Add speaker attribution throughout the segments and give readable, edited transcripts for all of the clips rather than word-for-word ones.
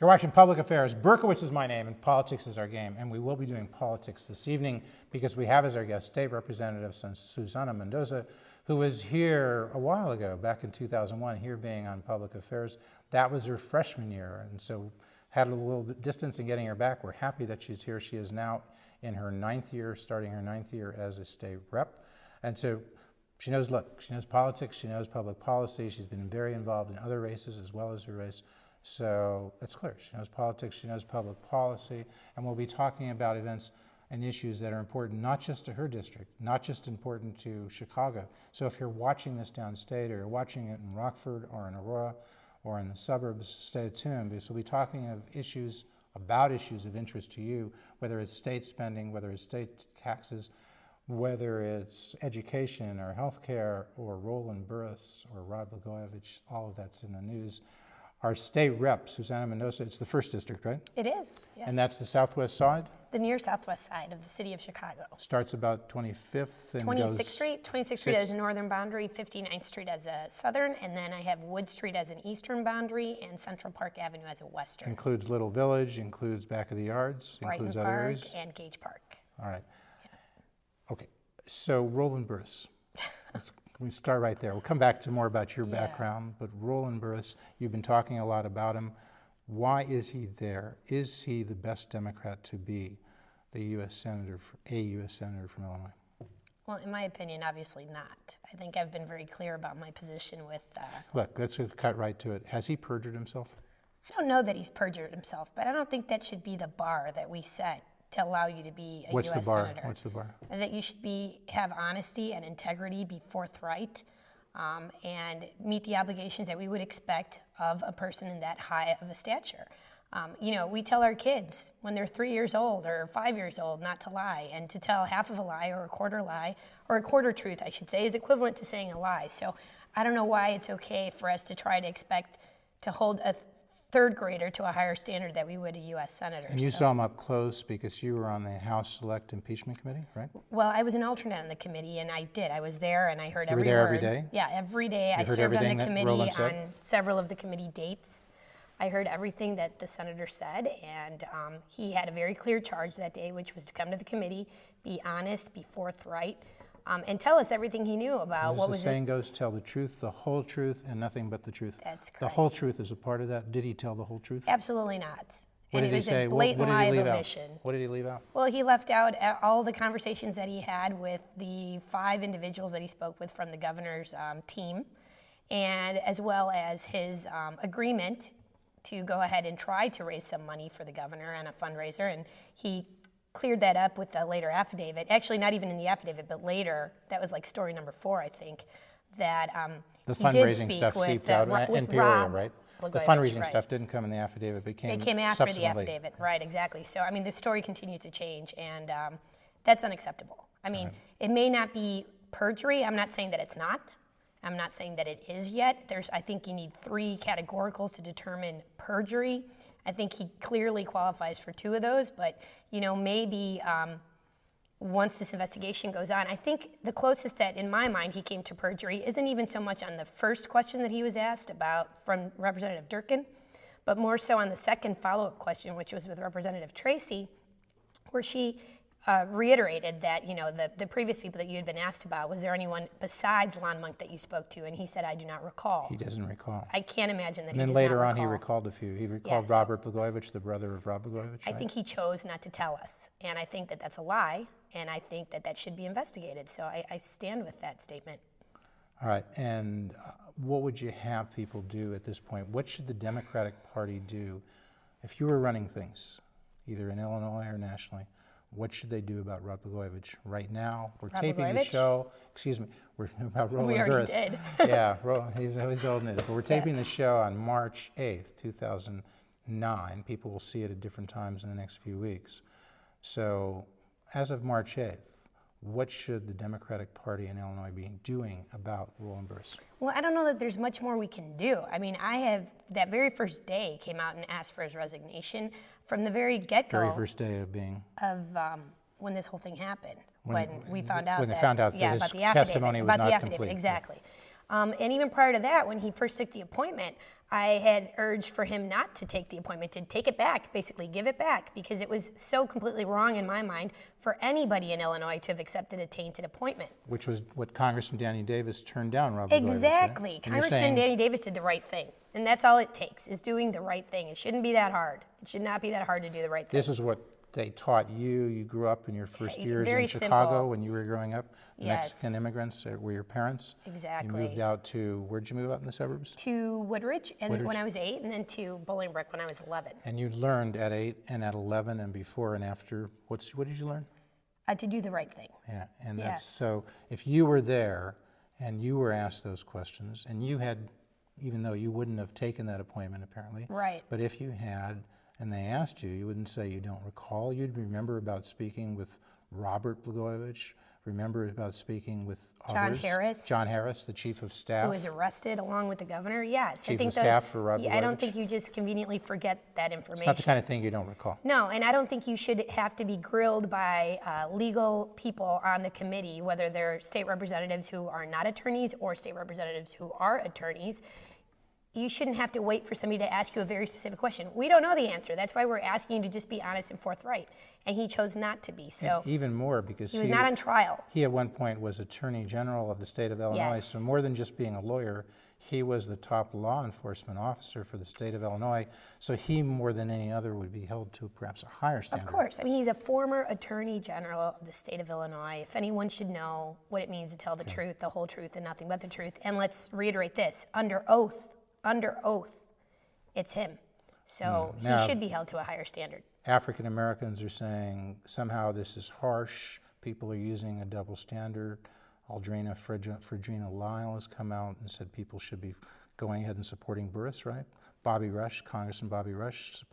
Speaker 1: You're watching Public Affairs. Berkowitz is my name, and politics is our game. And we will be doing politics this evening because we have as our guest State Representative Susana Mendoza, who was here a while ago, back in 2001, here being on Public Affairs. That was her freshman year, and so had a little distance in getting her back. We're happy that she's here. She is now in her 9th year, starting her 9th year as a state rep. And so she knows politics, she knows public policy. She's been very involved in other races as well as her race. So it's clear, she knows politics, she knows public policy, and we'll be talking about events and issues that are important not just to her district, not just important to Chicago. So if you're watching this downstate, or you're watching it in Rockford or in Aurora or in the suburbs, stay tuned, because we'll be talking about issues of interest to you, whether it's state spending, whether it's state taxes, whether it's education or healthcare or Roland Burris or Rod Blagojevich. All of that's in the news. Our state rep, Susana Mendoza, it's the 1st district, right?
Speaker 2: It is, yes.
Speaker 1: And that's the southwest side?
Speaker 2: The near southwest side of the city of Chicago.
Speaker 1: Starts about 25th and
Speaker 2: 26th Street. 26th Street as a northern boundary, 59th Street as a southern, and then I have Wood Street as an eastern boundary and Central Park Avenue as a western.
Speaker 1: Includes Little Village, includes back of the yards, includes other areas?
Speaker 2: And Gage Park.
Speaker 1: All right. Yeah. Okay, so Roland Burris. We start right there. We'll come back to more about your background, but Roland Burris, you've been talking a lot about him. Why is he there? Is he the best Democrat to be the U.S. Senator, a U.S. Senator from Illinois?
Speaker 2: Well, in my opinion, obviously not. I think I've been very clear about my position with...
Speaker 1: Look, let's cut right to it. Has he perjured himself?
Speaker 2: I don't know that he's perjured himself, but I don't think that should be the bar that we set to allow you to be a U.S. Senator.
Speaker 1: What's the bar?
Speaker 2: And that you should have honesty and integrity, be forthright, and meet the obligations that we would expect of a person in that high of a stature. We tell our kids when they're 3 years old or 5 years old not to lie, and to tell half of a lie or a quarter truth, I should say, is equivalent to saying a lie. So I don't know why it's okay for us to try to expect to hold a third grader to a higher standard that we would a U.S. Senator.
Speaker 1: And you saw him up close because you were on the House Select Impeachment Committee, right?
Speaker 2: Well, I was an alternate on the committee, and I was there, and I heard every word.
Speaker 1: You were there every day?
Speaker 2: Yeah, every day. I served on the committee on several of the committee dates. I heard everything that the senator said, and he had a very clear charge that day, which was to come to the committee, be honest, be forthright, and tell us everything he knew about what was.
Speaker 1: As the saying goes, tell the truth, the whole truth, and nothing but the truth.
Speaker 2: That's correct.
Speaker 1: The whole truth is a part of that. Did he tell the whole truth?
Speaker 2: Absolutely not.
Speaker 1: What did he say?
Speaker 2: What did he leave out?
Speaker 1: What did he leave out?
Speaker 2: Well, he left out all the conversations that he had with the 5 individuals that he spoke with from the governor's team, and as well as his agreement to go ahead and try to raise some money for the governor on a fundraiser, and he cleared that up with the later affidavit. Actually, not even in the affidavit, but later. That was like story number 4, I think, that
Speaker 1: the fundraising stuff seeped out in Peoria, right? The fundraising stuff didn't come in the affidavit, but it came after the affidavit.
Speaker 2: Right, exactly. So, I mean, the story continues to change, and that's unacceptable. I mean, It may not be perjury. I'm not saying that it's not. I'm not saying that it is yet. I think you need 3 categoricals to determine perjury. I think he clearly qualifies for 2 of those, but maybe once this investigation goes on, I think the closest that, in my mind, he came to perjury isn't even so much on the first question that he was asked about from Representative Durkin, but more so on the second follow-up question, which was with Representative Tracy, where she reiterated that, the previous people that you had been asked about, was there anyone besides Lon Monk that you spoke to? And he said, I do not recall.
Speaker 1: He doesn't recall.
Speaker 2: I can't imagine that
Speaker 1: he does not recall. And then later on, he recalled a few. He recalled Robert Blagojevich, the brother of Rod Blagojevich,
Speaker 2: I think he chose not to tell us. And I think that that's a lie, and I think that should be investigated. So I stand with that statement.
Speaker 1: All right. And what would you have people do at this point? What should the Democratic Party do if you were running things, either in Illinois or nationally? What should they do about Rod Blagojevich right now? We're taping the show. Excuse me. We're about Roland Burris.
Speaker 2: We already did.
Speaker 1: Yeah, he's old news. But we're taping the show on March 8th, 2009. People will see it at different times in the next few weeks. So, as of March 8th, what should the Democratic Party in Illinois be doing about Roland Burris?
Speaker 2: Well, I don't know that there's much more we can do. I mean, that very first day, came out and asked for his resignation from the very get-go.
Speaker 1: Very first day of being?
Speaker 2: Of when this whole thing happened. When we found out
Speaker 1: that his testimony was not complete.
Speaker 2: Exactly. And even prior to that, when he first took the appointment, I had urged for him not to take the appointment, to take it back, basically give it back, because it was so completely wrong in my mind for anybody in Illinois to have accepted a tainted appointment.
Speaker 1: Which was what Congressman Danny Davis turned down, Rob Blagojevich, right?
Speaker 2: Exactly.
Speaker 1: And you're
Speaker 2: Congressman
Speaker 1: saying
Speaker 2: Danny Davis did the right thing. And that's all it takes, is doing the right thing. It shouldn't be that hard. It should not be that hard to do the right thing.
Speaker 1: this is what they taught you. You grew up in your first years
Speaker 2: very
Speaker 1: in Chicago
Speaker 2: simple.
Speaker 1: when you were growing up.
Speaker 2: Yes.
Speaker 1: Mexican immigrants were your parents.
Speaker 2: Exactly.
Speaker 1: You moved out to, where'd you move out in the suburbs?
Speaker 2: To Woodridge, and
Speaker 1: Woodridge.
Speaker 2: when I was 8, and then to Bolingbrook when I was 11.
Speaker 1: And you learned at 8 and at 11 and before and after, what did you learn?
Speaker 2: To do the right thing.
Speaker 1: Yeah, and that's,
Speaker 2: Yes.
Speaker 1: so if you were there and you were asked those questions and you had, even though you wouldn't have taken that appointment apparently,
Speaker 2: Right.
Speaker 1: but if you had and they asked you, you wouldn't say you don't recall. You'd remember about speaking with Robert Blagojevich, remember about speaking with
Speaker 2: John
Speaker 1: others.
Speaker 2: Harris.
Speaker 1: John Harris, the chief of staff.
Speaker 2: Who was arrested along with the governor? Yes.
Speaker 1: Chief
Speaker 2: I think
Speaker 1: of staff for Rob
Speaker 2: I don't
Speaker 1: Blagojevich.
Speaker 2: think you just conveniently forget that information.
Speaker 1: It's not the kind of thing you don't recall.
Speaker 2: No, and I don't think you should have to be grilled by legal people on the committee, whether they're state representatives who are not attorneys or state representatives who are attorneys. You shouldn't have to wait for somebody to ask you a very specific question. We don't know the answer. That's why we're asking you to just be honest and forthright. And he chose not to be. So
Speaker 1: And even more because
Speaker 2: he was not on trial.
Speaker 1: he at one point was Attorney General of the state of Illinois.
Speaker 2: Yes.
Speaker 1: So more than just being a lawyer, he was the top law enforcement officer for the state of Illinois. So he, more than any other, would be held to perhaps a higher standard.
Speaker 2: Of course. I mean, he's a former Attorney General of the state of Illinois. If anyone should know what it means to tell the truth, the whole truth, and nothing but the truth. And let's reiterate this, under oath, it's him. So
Speaker 1: Now-
Speaker 2: he should be held to a higher standard.
Speaker 1: African Americans are saying somehow this is harsh. People are using a double standard. Aldrina Fredrina Lyle has come out and said people should be going ahead and supporting Burris, right? Bobby Rush, Congressman Bobby Rush,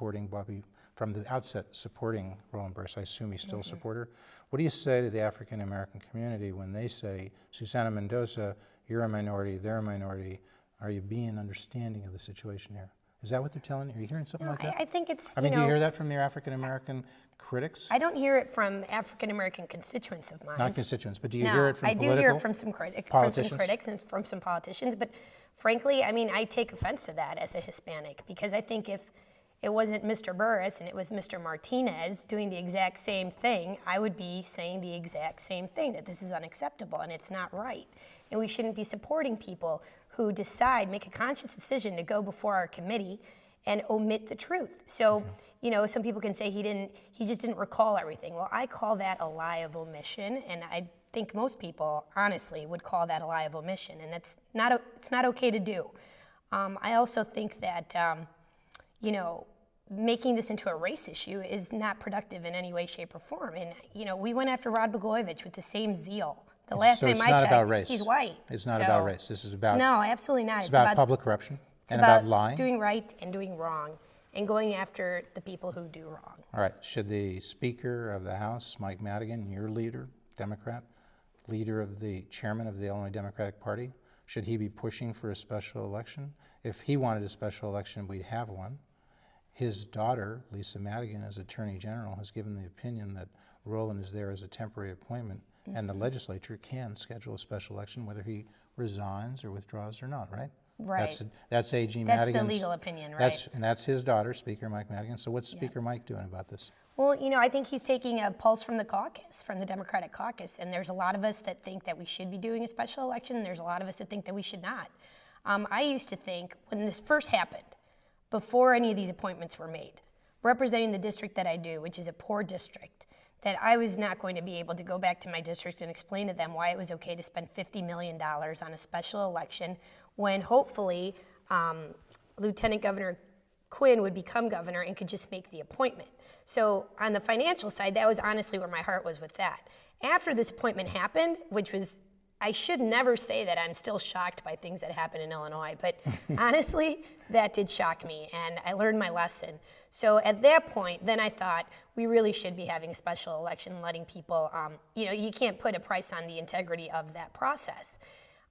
Speaker 1: from the outset, supporting Roland Burris. I assume he's still a supporter. What do you say to the African American community when they say, Susana Mendoza, you're a minority, they're a minority. Are you being understanding of the situation here? Is that what they're telling you? Are you hearing something like that?
Speaker 2: I think it's,
Speaker 1: I mean, do you hear that from your African American critics?
Speaker 2: I don't hear it from African American constituents of mine.
Speaker 1: Not constituents, but do you
Speaker 2: No,
Speaker 1: hear it from
Speaker 2: I do
Speaker 1: political
Speaker 2: hear it from some critics and from some politicians. But frankly, I mean, I take offense to that as a Hispanic, because I think if it wasn't Mr. Burris and it was Mr. Martinez doing the exact same thing, I would be saying the exact same thing, that this is unacceptable and it's not right. And we shouldn't be supporting people who make a conscious decision to go before our committee and omit the truth. So, you know, some people can say he just didn't recall everything. Well, I call that a lie of omission, and I think most people, honestly, would call that a lie of omission, and it's not okay to do. I also think that, you know, making this into a race issue is not productive in any way, shape, or form. And, you know, we went after Rod Blagojevich with the same zeal. The last time I checked, he's white.
Speaker 1: It's not about race. This is about
Speaker 2: no, absolutely not.
Speaker 1: It's about public corruption and
Speaker 2: about
Speaker 1: lying.
Speaker 2: Doing right and doing wrong, and going after the people who do wrong.
Speaker 1: All right. Should the Speaker of the House, Mike Madigan, your leader, Democrat, chairman of the Illinois Democratic Party, should he be pushing for a special election? If he wanted a special election, we'd have one. His daughter, Lisa Madigan, as Attorney General, has given the opinion that Roland is there as a temporary appointment, and the legislature can schedule a special election whether he resigns or withdraws or not, right?
Speaker 2: Right.
Speaker 1: That's A.G.
Speaker 2: That's
Speaker 1: Madigan's.
Speaker 2: the legal opinion, right?
Speaker 1: That's his daughter, Speaker Mike Madigan. So what's Speaker Mike doing about this?
Speaker 2: Well, you know, I think he's taking a pulse from the caucus, from the Democratic caucus, and there's a lot of us that think that we should be doing a special election, and there's a lot of us that think that we should not. I used to think, when this first happened, before any of these appointments were made, representing the district that I do, which is a poor district, that I was not going to be able to go back to my district and explain to them why it was okay to spend $50 million on a special election when hopefully Lieutenant Governor Quinn would become governor and could just make the appointment. So on the financial side, that was honestly where my heart was with that. After this appointment happened, which was, I should never say that I'm still shocked by things that happen in Illinois, but honestly, that did shock me, and I learned my lesson. So at that point, then I thought we really should be having a special election and letting people, you know, you can't put a price on the integrity of that process.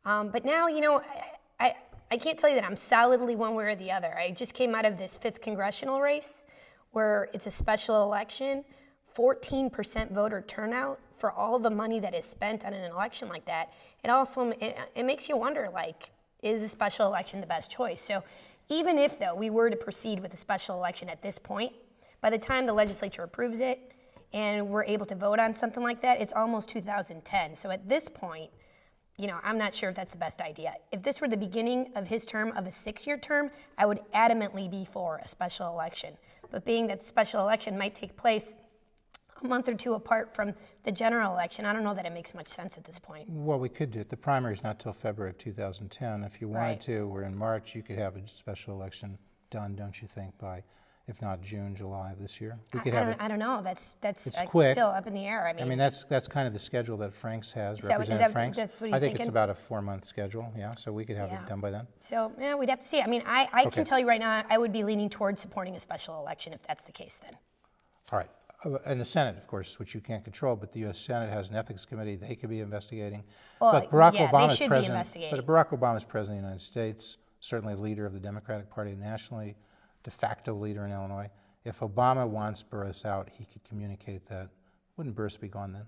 Speaker 2: But now, you know, I can't tell you that I'm solidly one way or the other. I just came out of this 5th congressional race where it's a special election, 14% voter turnout for all the money that is spent on an election like that. It also, it makes you wonder, like, is a special election the best choice? So even if, though, we were to proceed with a special election at this point, by the time the legislature approves it and we're able to vote on something like that, it's almost 2010. So at this point, I'm not sure if that's the best idea. If this were the beginning of his term, of a 6-year term, I would adamantly be for a special election. But being that the special election might take place a month or two apart from the general election, I don't know that it makes much sense at this point.
Speaker 1: Well, we could do it. The primary's not till February of 2010. If you wanted to, we're in March, you could have a special election done, don't you think, by, if not June, July of this year? We could have it.
Speaker 2: I don't know. That's
Speaker 1: quick.
Speaker 2: Still up in the air. I mean,
Speaker 1: that's kind of the schedule that Franks has,
Speaker 2: Franks. That's what he's
Speaker 1: I think it's
Speaker 2: thinking?
Speaker 1: about a 4-month schedule, yeah, so we could have it done by then.
Speaker 2: So, we'd have to see. I mean, I can tell you right now, I would be leaning towards supporting a special election if that's the case then.
Speaker 1: All right. And the Senate, of course, which you can't control, but the U.S. Senate has an ethics committee. They could be investigating.
Speaker 2: Well,
Speaker 1: but Barack
Speaker 2: they
Speaker 1: Obama is
Speaker 2: should be
Speaker 1: president.
Speaker 2: investigating.
Speaker 1: But Barack Obama is president of the United States, certainly leader of the Democratic Party nationally, de facto leader in Illinois. If Obama wants Burris out, he could communicate that. Wouldn't Burris be gone then?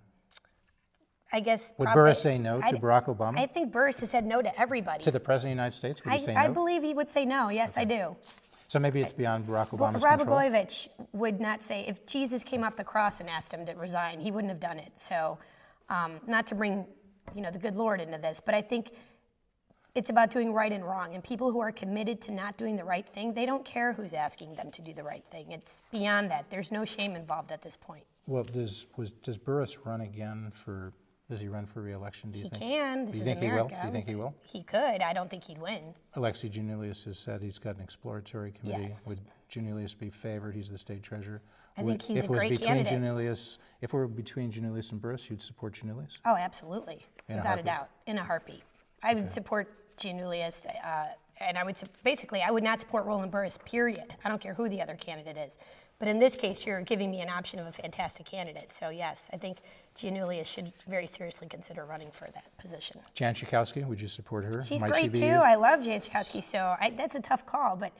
Speaker 2: I guess.
Speaker 1: Would Burris say no to Barack Obama?
Speaker 2: I think Burris has said no to everybody.
Speaker 1: To the president of the United States? Would he say no?
Speaker 2: I believe he would say no. Yes, I do.
Speaker 1: So maybe it's beyond Barack Obama's
Speaker 2: Rob
Speaker 1: control?
Speaker 2: Blagojevich would not say, if Jesus came off the cross and asked him to resign, he wouldn't have done it. So not to bring the good Lord into this, but I think it's about doing right and wrong. And people who are committed to not doing the right thing, they don't care who's asking them to do the right thing. It's beyond that. There's no shame involved at this point.
Speaker 1: Well, does Burris run again for... Does he run for re-election, do you think?
Speaker 2: He can. This is America.
Speaker 1: Do you think he will?
Speaker 2: He could. I don't think he'd win.
Speaker 1: Alexi Giannoulias has said he's got an exploratory committee.
Speaker 2: Yes.
Speaker 1: Would Giannoulias be favored? He's the state treasurer.
Speaker 2: I think he's a great candidate.
Speaker 1: If it were between Giannoulias and Burris, you'd support Giannoulias?
Speaker 2: Oh, absolutely. Without a doubt. In a heartbeat. I would support Giannoulias, and I would not support Roland Burris, period. I don't care who the other candidate is. But in this case, you're giving me an option of a fantastic candidate. So yes, I think Giannoulias should very seriously consider running for that position.
Speaker 1: Jan Schakowsky, would you support her?
Speaker 2: She's great too. I love Jan Schakowsky, so that's a tough call. But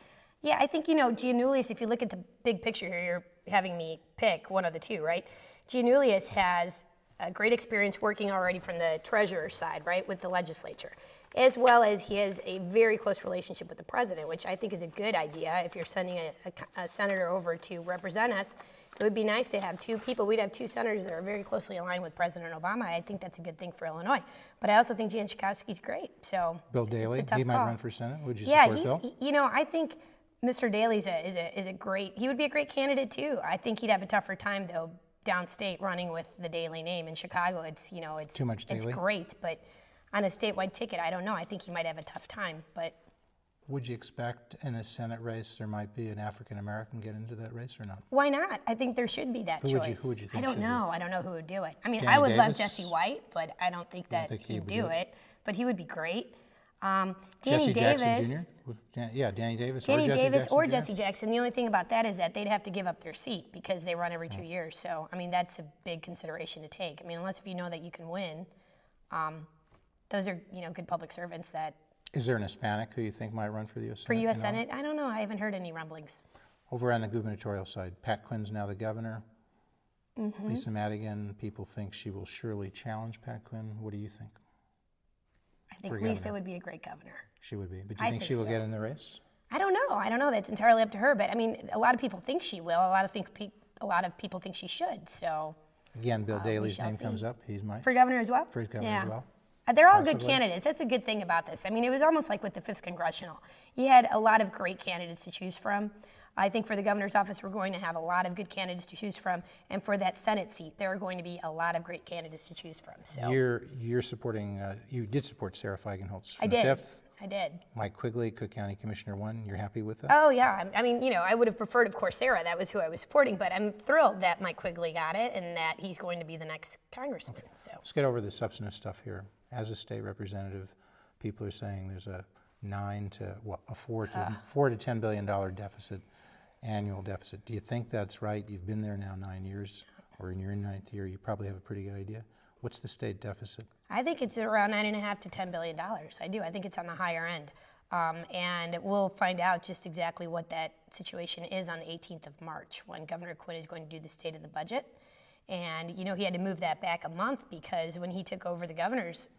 Speaker 2: yeah, I think, Giannoulias, if you look at the big picture here, you're having me pick one of the two, right? Giannoulias has a great experience working already from the treasurer's side, right, with the legislature, as well as he has a very close relationship with the president, which I think is a good idea. If you're sending a senator over to represent us, it would be nice to have two people. We'd have two senators that are very closely aligned with President Obama. I think that's a good thing for Illinois. But I also think Jan Schakowsky's great. So
Speaker 1: Bill Daley,
Speaker 2: he
Speaker 1: might run for Senate. Would you support Bill?
Speaker 2: I think Mr. Daley's he would be a great candidate too. I think he'd have a tougher time though downstate running with the Daley name. In Chicago, it's
Speaker 1: too much Daley.
Speaker 2: It's great, but on a statewide ticket, I don't know. I think he might have a tough time, but.
Speaker 1: Would you expect in a Senate race there might be an African American get into that race or not?
Speaker 2: Why not? I think there should be that choice.
Speaker 1: Who would you think?
Speaker 2: I don't know. I don't know who would do it. I mean,
Speaker 1: Danny
Speaker 2: I would love
Speaker 1: Davis?
Speaker 2: Jesse White, but I don't think that he'd do it. But he would be great. Danny
Speaker 1: Jesse
Speaker 2: Davis.
Speaker 1: Jackson Jr.? Yeah, Danny Davis
Speaker 2: Danny
Speaker 1: or Jesse
Speaker 2: Davis
Speaker 1: Jackson
Speaker 2: or
Speaker 1: Jr.?
Speaker 2: Jesse Jackson. The only thing about that is that they'd have to give up their seat because they run every 2 years. So, I mean, that's a big consideration to take. I mean, unless if you know that you can win, those are, good public servants that.
Speaker 1: Is there an Hispanic who you think might run for the U.S. Senate?
Speaker 2: For U.S. Senate? I don't know. I haven't heard any rumblings.
Speaker 1: Over on the gubernatorial side, Pat Quinn's now the governor. Mm-hmm. Lisa Madigan, people think she will surely challenge Pat Quinn. What do you think?
Speaker 2: I think Lisa would be a great governor.
Speaker 1: She would be. But do you think she will get in the race?
Speaker 2: I don't know. That's entirely up to her. But, I mean, a lot of people think she will. A lot of people think she should. So
Speaker 1: again, Bill Daley's name comes up. He's mine.
Speaker 2: For governor as well?
Speaker 1: For governor as well.
Speaker 2: They're all good candidates. That's a good thing about this. I mean, it was almost like with the 5th Congressional. You had a lot of great candidates to choose from. I think for the governor's office, we're going to have a lot of good candidates to choose from. And for that Senate seat, there are going to be a lot of great candidates to choose from. So
Speaker 1: you're supporting, you did support Sarah Feigenholtz.
Speaker 2: I did.
Speaker 1: 5th.
Speaker 2: I did.
Speaker 1: Mike Quigley, Cook County Commissioner 1, you're happy with that?
Speaker 2: Oh, yeah. I mean, I would have preferred, of course, Sarah. That was who I was supporting. But I'm thrilled that Mike Quigley got it and that he's going to be the next congressman.
Speaker 1: Okay.
Speaker 2: So
Speaker 1: let's get over the substantive stuff here. As a state representative, people are saying there's a $4 to $10 billion deficit, annual deficit. Do you think that's right? You've been there now 9 years, or in your 9th year, you probably have a pretty good idea. What's the state deficit?
Speaker 2: I think it's around $9.5 to $10 billion. I do. I think it's on the higher end. And we'll find out just exactly what that situation is on the 18th of March when Governor Quinn is going to do the state of the budget. And, he had to move that back a month because when he took over the governor's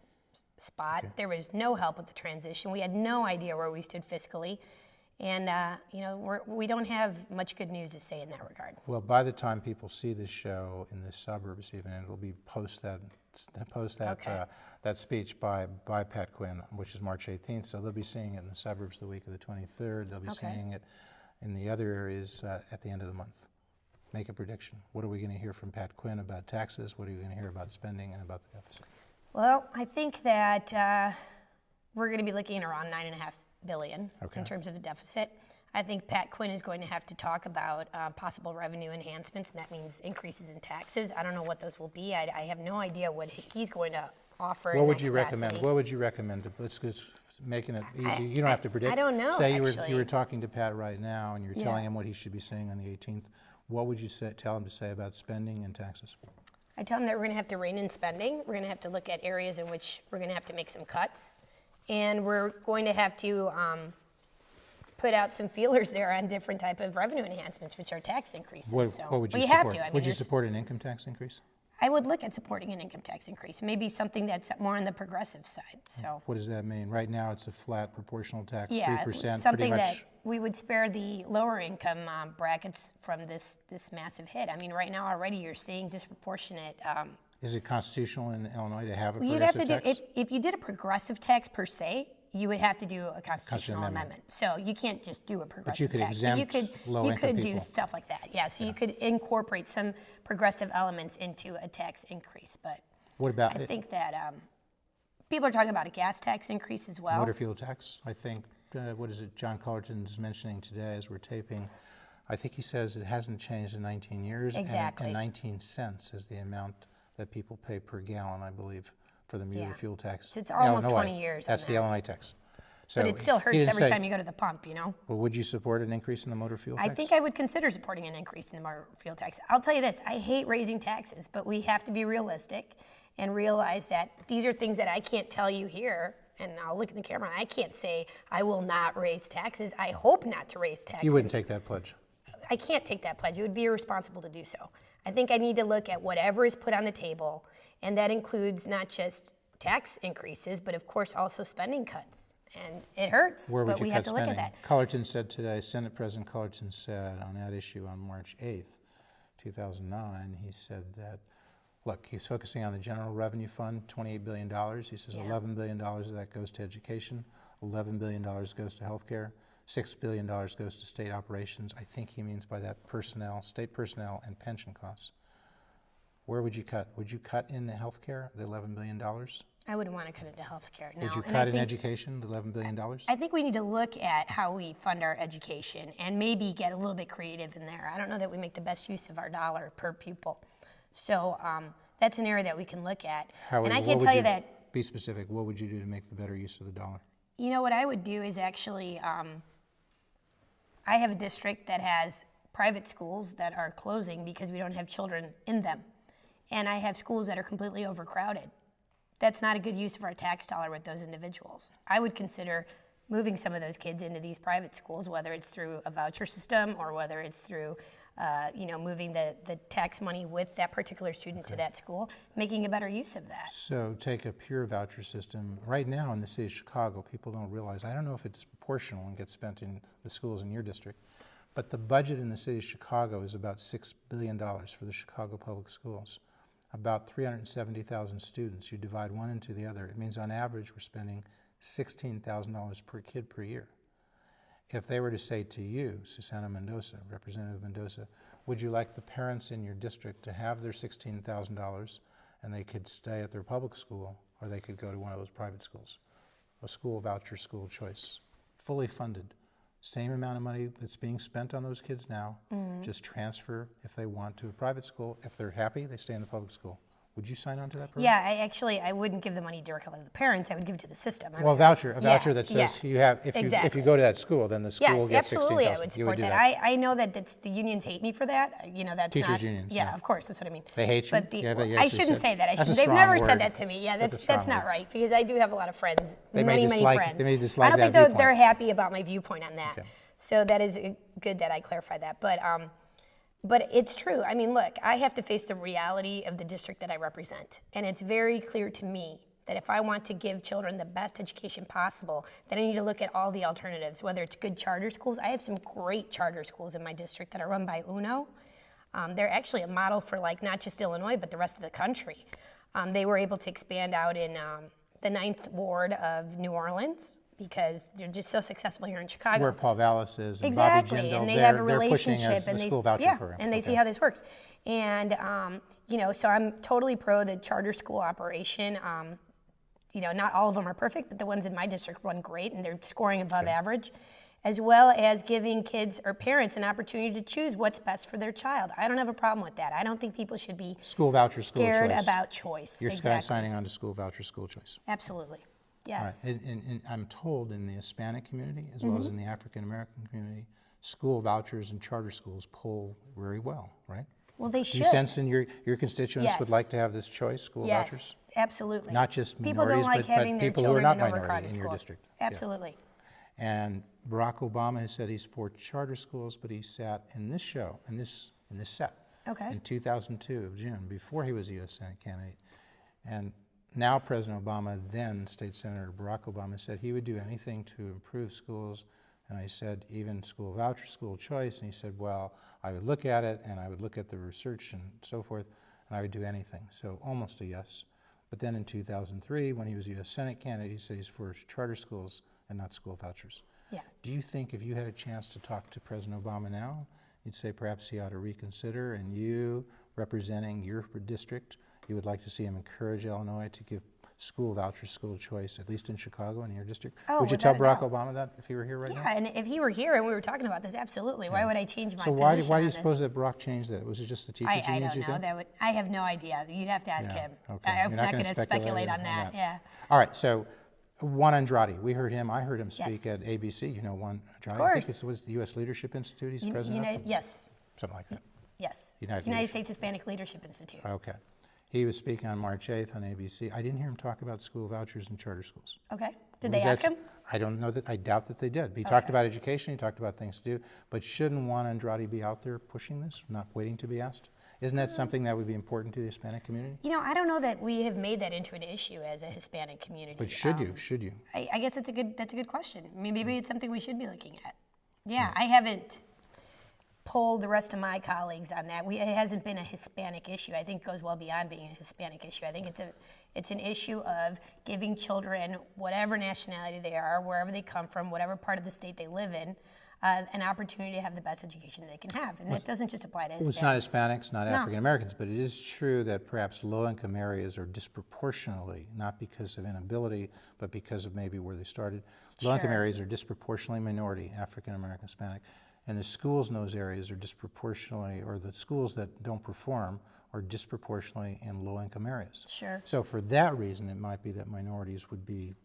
Speaker 2: spot. There was no help with the transition. We had no idea where we stood fiscally. And, we don't have much good news to say in that regard.
Speaker 1: Well, by the time people see this show in the suburbs even, it'll be post that speech by Pat Quinn, which is March 18th. So they'll be seeing it in the suburbs the week of the 23rd. They'll be seeing it in the other areas at the end of the month. Make a prediction. What are we going to hear from Pat Quinn about taxes? What are you going to hear about spending and about the deficit?
Speaker 2: Well, I think that we're going to be looking at around $9.5 billion in terms of the deficit. I think Pat Quinn is going to have to talk about possible revenue enhancements, and that means increases in taxes. I don't know what those will be. I have no idea what he's going to offer.
Speaker 1: What would you recommend? What would you recommend? Let's just making it easy. You don't have to predict.
Speaker 2: I don't know.
Speaker 1: Say you were talking to Pat right now, and you're telling him what he should be saying on the 18th. What would you tell him to say about spending and taxes?
Speaker 2: I tell him that we're going to have to rein in spending. We're going to have to look at areas in which we're going to have to make some cuts. And we're going to have to put out some feelers there on different type of revenue enhancements, which are tax increases.
Speaker 1: What would you
Speaker 2: support?
Speaker 1: Would you support an income tax increase?
Speaker 2: I would look at supporting an income tax increase, maybe something that's more on the progressive side. So
Speaker 1: what does that mean? Right now, it's a flat proportional tax,
Speaker 2: 3%. Something that we would spare the lower income brackets from this massive hit. I mean, right now already you're seeing disproportionate.
Speaker 1: Is it constitutional in Illinois to have a progressive tax?
Speaker 2: If you did a progressive tax per se, you would have to do a constitutional amendment. So you can't just do a progressive tax.
Speaker 1: But you could exempt low-income people.
Speaker 2: You could do stuff like that, yeah. So you could incorporate some progressive elements into a tax increase. But
Speaker 1: what about
Speaker 2: I think that people are talking about a gas tax increase as well.
Speaker 1: Motor fuel tax, I think. What is it John Cullerton's mentioning today as we're taping? I think he says it hasn't changed in 19 years.
Speaker 2: Exactly.
Speaker 1: And 19 cents is the amount that people pay per gallon, I believe, for the motor fuel tax.
Speaker 2: So it's almost 20 years.
Speaker 1: That's the Illinois tax. So
Speaker 2: but it still hurts every time you go to the pump,
Speaker 1: Well, would you support an increase in the motor fuel tax?
Speaker 2: I think I would consider supporting an increase in the motor fuel tax. I'll tell you this, I hate raising taxes, but we have to be realistic and realize that these are things that I can't tell you here, and I'll look at the camera, and I can't say I will not raise taxes. I hope not to raise taxes.
Speaker 1: You wouldn't take that pledge?
Speaker 2: I can't take that pledge. It would be irresponsible to do so. I think I need to look at whatever is put on the table, and that includes not just tax increases, but of course also spending cuts. And it hurts, but we have to look at that.
Speaker 1: Cullerton said today, Senate President Cullerton said on that issue on March 8th, 2009, he said that, look, he's focusing on the general revenue fund, $28 billion. He says $11 billion of that goes to education, $11 billion goes to healthcare, $6 billion goes to state operations. I think he means by that personnel, state personnel and pension costs. Where would you cut? Would you cut in the healthcare, the $11 billion?
Speaker 2: I wouldn't want to cut into healthcare. No.
Speaker 1: Would you cut in education, the $11 billion?
Speaker 2: I think we need to look at how we fund our education and maybe get a little bit creative in there. I don't know that we make the best use of our dollar per pupil. So that's an area that we can look at. And I can tell you that.
Speaker 1: Be specific. What would you do to make the better use of the dollar?
Speaker 2: You know, what I would do is actually, I have a district that has private schools that are closing because we don't have children in them. And I have schools that are completely overcrowded. That's not a good use of our tax dollar with those individuals. I would consider moving some of those kids into these private schools, whether it's through a voucher system or whether it's through, moving the tax money with that particular student to that school, making a better use of that.
Speaker 1: So take a pure voucher system. Right now in the city of Chicago, people don't realize, I don't know if it's proportional and gets spent in the schools in your district, but the budget in the city of Chicago is about $6 billion for the Chicago public schools. About 370,000 students. You divide one into the other. It means on average we're spending $16,000 per kid per year. If they were to say to you, Susana Mendoza, Representative Mendoza, would you like the parents in your district to have their $16,000 and they could stay at their public school or they could go to one of those private schools? A school voucher, school choice, fully funded. Same amount of money that's being spent on those kids now, just transfer if they want to a private school. If they're happy, they stay in the public school. Would you sign on to that program?
Speaker 2: Yeah, I wouldn't give the money directly to the parents. I would give it to the system.
Speaker 1: A voucher that says you have. If you go to that school, then the school gets $16,000.
Speaker 2: Absolutely, I would support that. I know that the unions hate me for that. That's
Speaker 1: teachers
Speaker 2: not,
Speaker 1: unions.
Speaker 2: Yeah, of course, that's what I mean.
Speaker 1: They hate you.
Speaker 2: But I shouldn't say that. They've never said that to me. Yeah, that's not right because I do have a lot of friends. Many friends.
Speaker 1: They may dislike
Speaker 2: I don't
Speaker 1: that
Speaker 2: think they're happy about my viewpoint on that. Okay. So that is good that I clarify that. But it's true. I mean, look, I have to face the reality of the district that I represent. And it's very clear to me that if I want to give children the best education possible, then I need to look at all the alternatives, whether it's good charter schools. I have some great charter schools in my district that are run by UNO. They're actually a model for like not just Illinois, but the rest of the country. They were able to expand out in the 9th Ward of New Orleans because they're just so successful here in Chicago.
Speaker 1: Where Paul Vallis is and
Speaker 2: exactly.
Speaker 1: Bobby Jindal,
Speaker 2: And they have a
Speaker 1: they're pushing
Speaker 2: relationship
Speaker 1: the
Speaker 2: and
Speaker 1: school voucher program.
Speaker 2: and they see how this works. And so I'm totally pro the charter school operation. Not all of them are perfect, but the ones in my district run great, and they're scoring above average, as well as giving kids or parents an opportunity to choose what's best for their child. I don't have a problem with that. I don't think people should be
Speaker 1: school voucher,
Speaker 2: scared
Speaker 1: school choice.
Speaker 2: about choice.
Speaker 1: You're
Speaker 2: exactly.
Speaker 1: signing on to school voucher, school choice.
Speaker 2: Absolutely. Yes.
Speaker 1: All right. And I'm told in the Hispanic community, as well as in the African American community, school vouchers and charter schools poll very well, right?
Speaker 2: Well, they
Speaker 1: Do
Speaker 2: should.
Speaker 1: you sense in your constituents would
Speaker 2: Yes.
Speaker 1: like to have this choice, school vouchers?
Speaker 2: Yes, absolutely.
Speaker 1: Not just
Speaker 2: People
Speaker 1: minorities,
Speaker 2: don't like
Speaker 1: but
Speaker 2: having their
Speaker 1: people who are
Speaker 2: children
Speaker 1: not
Speaker 2: in
Speaker 1: minority
Speaker 2: overcrowded
Speaker 1: in your
Speaker 2: schools.
Speaker 1: district. Yeah.
Speaker 2: Absolutely.
Speaker 1: And Barack Obama has said he's for charter schools, but he sat in this show, in this set,
Speaker 2: Okay.
Speaker 1: in 2002 of June, before he was a U.S. Senate candidate. And now President Obama, then State Senator Barack Obama, said he would do anything to improve schools. And I said, even school voucher, school choice. And he said, well, I would look at it, and I would look at the research and so forth, and I would do anything. So almost a yes. But then in 2003, when he was a U.S. Senate candidate, he said he's for charter schools and not school vouchers.
Speaker 2: Yeah.
Speaker 1: Do you think if you had a chance to talk to President Obama now, you'd say perhaps he ought to reconsider, and you, representing your district, you would like to see him encourage Illinois to give school voucher, school choice, at least in Chicago in your district?
Speaker 2: Oh,
Speaker 1: would you tell
Speaker 2: without a
Speaker 1: Barack
Speaker 2: doubt.
Speaker 1: Obama that if he were here right now?
Speaker 2: Yeah, and if he were here and we were talking about this, absolutely. Why would I change my
Speaker 1: So
Speaker 2: position
Speaker 1: why do
Speaker 2: on
Speaker 1: you
Speaker 2: this?
Speaker 1: suppose that Barack changed that? Was it just the teachers
Speaker 2: I
Speaker 1: unions,
Speaker 2: don't
Speaker 1: you
Speaker 2: know.
Speaker 1: think?
Speaker 2: I have no idea. You'd have to ask
Speaker 1: Yeah,
Speaker 2: him.
Speaker 1: okay.
Speaker 2: I'm
Speaker 1: You're
Speaker 2: not
Speaker 1: gonna
Speaker 2: going to speculate on that. Yeah.
Speaker 1: All right, so Juan Andrade, we heard him, I heard him
Speaker 2: Yes.
Speaker 1: speak at ABC. You know Juan Andrade?
Speaker 2: Of
Speaker 1: I think
Speaker 2: course.
Speaker 1: it was the U.S. Leadership Institute he's president of?
Speaker 2: Yes.
Speaker 1: Something like that.
Speaker 2: Yes.
Speaker 1: United
Speaker 2: United
Speaker 1: Leadership.
Speaker 2: States Hispanic Leadership Institute.
Speaker 1: Okay. He was speaking on March 8th on ABC. I didn't hear him talk about school vouchers and charter schools.
Speaker 2: Okay. Did they
Speaker 1: Was
Speaker 2: ask
Speaker 1: that-
Speaker 2: him?
Speaker 1: I don't know that. I doubt that they did. He talked about education. He talked about things to do. But shouldn't Juan Andrade be out there pushing this, not waiting to be asked? Isn't that something that would be important to the Hispanic community?
Speaker 2: I don't know that we have made that into an issue as a Hispanic community.
Speaker 1: But should you? Should you?
Speaker 2: I guess that's a good question. I mean, maybe it's something we should be looking at. Yeah, I haven't polled the rest of my colleagues on that. It hasn't been a Hispanic issue. I think it goes well beyond being a Hispanic issue. I think it's an issue of giving children, whatever nationality they are, wherever they come from, whatever part of the state they live in, an opportunity to have the best education they can have. And that doesn't just apply to Hispanics.
Speaker 1: Well, it's not Hispanics, not
Speaker 2: No.
Speaker 1: African Americans, but it is true that perhaps low-income areas are disproportionately, not because of inability, but because of maybe where they started. Low-income
Speaker 2: Sure.
Speaker 1: areas are disproportionately minority, African American, Hispanic, and the schools in those areas are disproportionately, or the schools that don't perform are disproportionately in low-income areas.
Speaker 2: Sure.
Speaker 1: So for that reason, it might be that minorities would be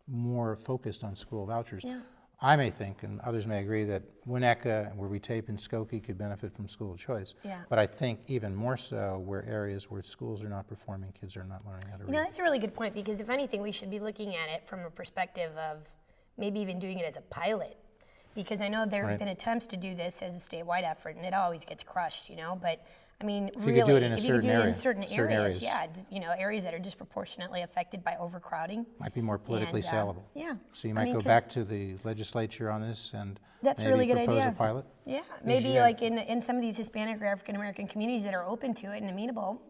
Speaker 1: more focused on school vouchers.
Speaker 2: Yeah.
Speaker 1: I may think, and others may agree, that Winnetka, where we tape in Skokie, could benefit from school choice.
Speaker 2: Yeah.
Speaker 1: But I think even more so where areas where schools are not performing, kids are not learning how to read.
Speaker 2: That's a really good point because if anything, we should be looking at it from a perspective of maybe even doing it as a pilot. Because I know there have
Speaker 1: Right.
Speaker 2: been attempts to do this as a statewide effort, and it always gets crushed, But I mean,
Speaker 1: If
Speaker 2: really,
Speaker 1: you could do it in a
Speaker 2: if you could
Speaker 1: certain
Speaker 2: do it
Speaker 1: area,
Speaker 2: in certain
Speaker 1: certain
Speaker 2: areas,
Speaker 1: areas.
Speaker 2: yeah, areas that are disproportionately affected by overcrowding.
Speaker 1: Might be more politically
Speaker 2: And,
Speaker 1: saleable.
Speaker 2: yeah.
Speaker 1: So you
Speaker 2: I
Speaker 1: might
Speaker 2: mean,
Speaker 1: go
Speaker 2: 'cause
Speaker 1: back to the legislature on this and
Speaker 2: That's a
Speaker 1: maybe
Speaker 2: really good
Speaker 1: propose
Speaker 2: idea.
Speaker 1: a pilot?
Speaker 2: Yeah, maybe
Speaker 1: Yeah.
Speaker 2: like in some of these Hispanic or African American communities that are open to it and amenable,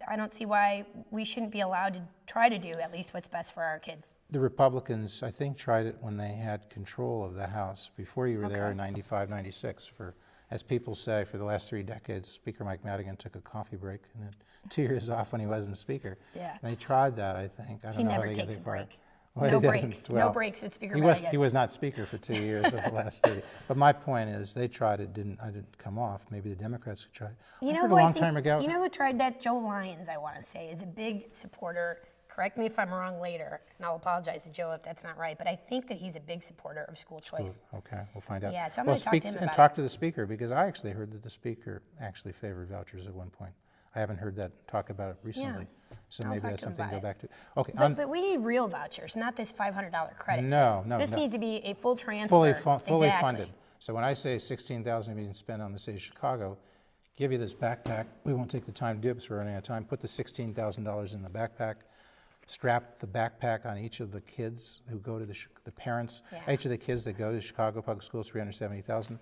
Speaker 2: I don't see why we shouldn't be allowed to try to do at least what's best for our kids.
Speaker 1: The Republicans, I think, tried it when they had control of the House, before you were there
Speaker 2: Okay.
Speaker 1: in 95, 96. As people say, for the last 3 decades, Speaker Mike Madigan took a coffee break and then 2 years off when he wasn't Speaker.
Speaker 2: Yeah.
Speaker 1: And they tried that, I think. I don't
Speaker 2: He
Speaker 1: know how
Speaker 2: never
Speaker 1: they
Speaker 2: takes
Speaker 1: get
Speaker 2: a
Speaker 1: far.
Speaker 2: break.
Speaker 1: Well,
Speaker 2: No
Speaker 1: he doesn't.
Speaker 2: breaks.
Speaker 1: Well,
Speaker 2: No breaks with Speaker
Speaker 1: he
Speaker 2: Madigan.
Speaker 1: was not Speaker for 2 years of the last 3. But my point is, they tried it, I didn't come off. Maybe the Democrats could try it. I heard a long time ago.
Speaker 2: You know who tried that? Joe Lyons, I want to say, is a big supporter. Correct me if I'm wrong later, and I'll apologize to Joe if that's not right, but I think that he's a big supporter of school choice.
Speaker 1: Okay, we'll find out.
Speaker 2: Yeah, so I'm
Speaker 1: Well,
Speaker 2: gonna talk to him
Speaker 1: and
Speaker 2: about
Speaker 1: talk to the Speaker, because I actually heard that the Speaker actually favored vouchers at one point. I haven't heard that talk about it recently. So
Speaker 2: I'll
Speaker 1: maybe
Speaker 2: talk
Speaker 1: that's
Speaker 2: to him
Speaker 1: something to go
Speaker 2: about
Speaker 1: back to. Okay,
Speaker 2: But we need real vouchers, not this $500 credit.
Speaker 1: No.
Speaker 2: This needs to be a full transfer.
Speaker 1: fully
Speaker 2: Exactly.
Speaker 1: funded. So when I say $16,000 being spent on the city of Chicago, give you this backpack. We won't take the time to do it because we're running out of time. Put the $16,000 in the backpack. strap the backpack on each of the kids who go to the parents,
Speaker 2: Yeah.
Speaker 1: each of the kids that go to Chicago Public Schools, $370,000.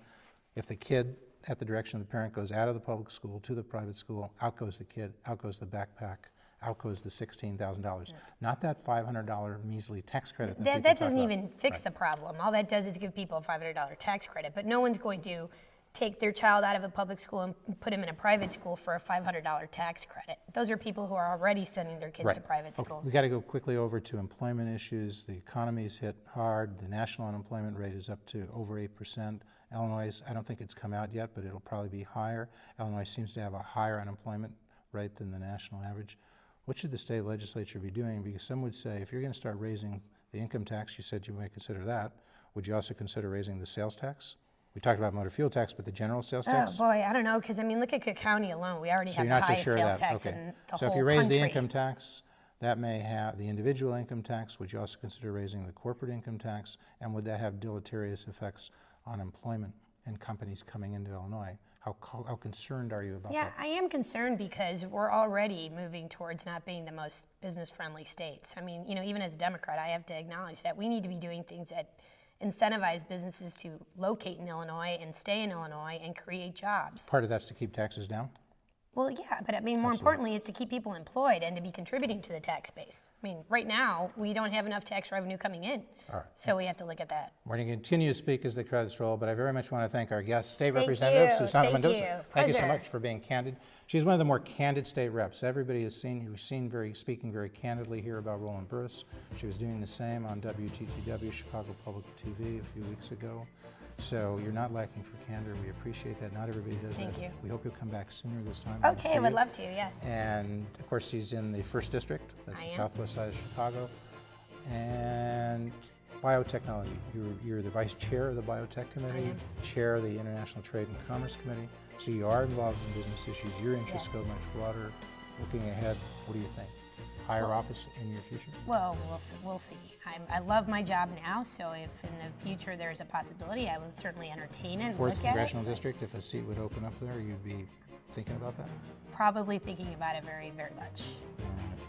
Speaker 1: If the kid, at the direction of the parent, goes out of the public school to the private school, out goes the kid, out goes the backpack, out goes the $16,000. Not that $500 measly tax credit that people
Speaker 2: That
Speaker 1: talk
Speaker 2: doesn't
Speaker 1: about.
Speaker 2: even fix the problem. All that does is give people a $500 tax credit, but no one's going to take their child out of a public school and put him in a private school for a $500 tax credit. Those are people who are already sending their kids to private schools.
Speaker 1: We've got to go quickly over to employment issues. The economy's hit hard. The national unemployment rate is up to over 8%. Illinois, I don't think it's come out yet, but it'll probably be higher. Illinois seems to have a higher unemployment rate than the national average. What should the state legislature be doing? Because some would say, if you're going to start raising the income tax, you said you might consider that. Would you also consider raising the sales tax? We talked about motor fuel tax, but the general sales tax?
Speaker 2: Oh boy, I don't know, because I mean, look at Cook County alone. We already have the highest sales tax in the whole
Speaker 1: So if you raise the
Speaker 2: country.
Speaker 1: income tax, that may have the individual income tax. Would you also consider raising the corporate income tax? And would that have deleterious effects on employment and companies coming into Illinois? How concerned are you about
Speaker 2: Yeah,
Speaker 1: that?
Speaker 2: I am concerned because we're already moving towards not being the most business-friendly states. I mean, you know, even as a Democrat, I have to acknowledge that we need to be doing things that incentivize businesses to locate in Illinois and stay in Illinois and create jobs.
Speaker 1: Part of that's to keep taxes down?
Speaker 2: Well, yeah, but I mean, more importantly, it's to keep people employed and to be contributing to the tax base. I mean, right now, we don't have enough tax revenue coming in, so we have to look at that.
Speaker 1: We're going to continue to speak as the credits roll, but I very much want to thank our guest, State
Speaker 2: Thank
Speaker 1: Representative
Speaker 2: you.
Speaker 1: Susana
Speaker 2: Thank
Speaker 1: Mendoza.
Speaker 2: you.
Speaker 1: Thank you so
Speaker 2: Pleasure.
Speaker 1: much for being candid. She's one of the more candid state reps. Everybody has seen, you've seen speaking very candidly here about Roland Burris. She was doing the same on WTTW, Chicago Public TV, a few weeks ago. So you're not lacking for candor. We appreciate that. Not everybody does that.
Speaker 2: Thank you.
Speaker 1: We hope you'll come back sooner this time.
Speaker 2: Okay, would love to, yes.
Speaker 1: And of course, she's in the 1st District. That's
Speaker 2: I
Speaker 1: the
Speaker 2: am.
Speaker 1: southwest side of Chicago. And biotechnology. You're the vice chair of the biotech committee, chair of the International Trade and Commerce Committee. So you are involved in business issues. Your interests
Speaker 2: Yes.
Speaker 1: go much broader. Looking ahead, what do you think? Higher office in your future?
Speaker 2: Well, we'll see. I love my job now, so if in the future there's a possibility, I will certainly entertain it and
Speaker 1: 4th
Speaker 2: look at
Speaker 1: Congressional
Speaker 2: it.
Speaker 1: District, if a seat would open up there, you'd be thinking about that?
Speaker 2: Probably thinking about it very, very much.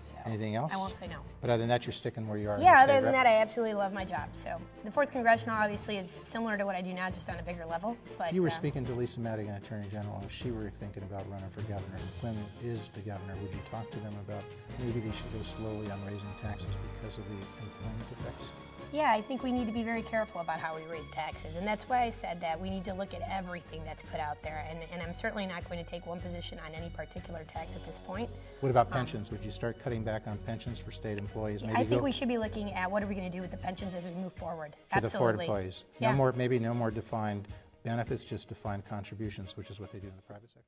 Speaker 2: So,
Speaker 1: Anything else?
Speaker 2: I won't say no.
Speaker 1: But other than that, you're sticking where you are.
Speaker 2: Yeah, other than that, I absolutely love my job. So the 4th Congressional obviously is similar to what I do now, just on a bigger level. But
Speaker 1: If you were speaking to Lisa Madigan, Attorney General, if she were thinking about running for governor, and Quinn is the governor, would you talk to them about maybe they should go slowly on raising taxes because of the employment effects?
Speaker 2: yeah, I think we need to be very careful about how we raise taxes, and that's why I said that we need to look at everything that's put out there. And I'm certainly not going to take one position on any particular tax at this point.
Speaker 1: What about pensions? Would you start cutting back on pensions for state employees? Maybe
Speaker 2: I think
Speaker 1: go
Speaker 2: we should be looking at what are we going to do with the pensions as we move forward.
Speaker 1: for the Ford
Speaker 2: Absolutely.
Speaker 1: employees.
Speaker 2: Yeah.
Speaker 1: Maybe no more defined benefits, just defined contributions, which is what they do in the private sector.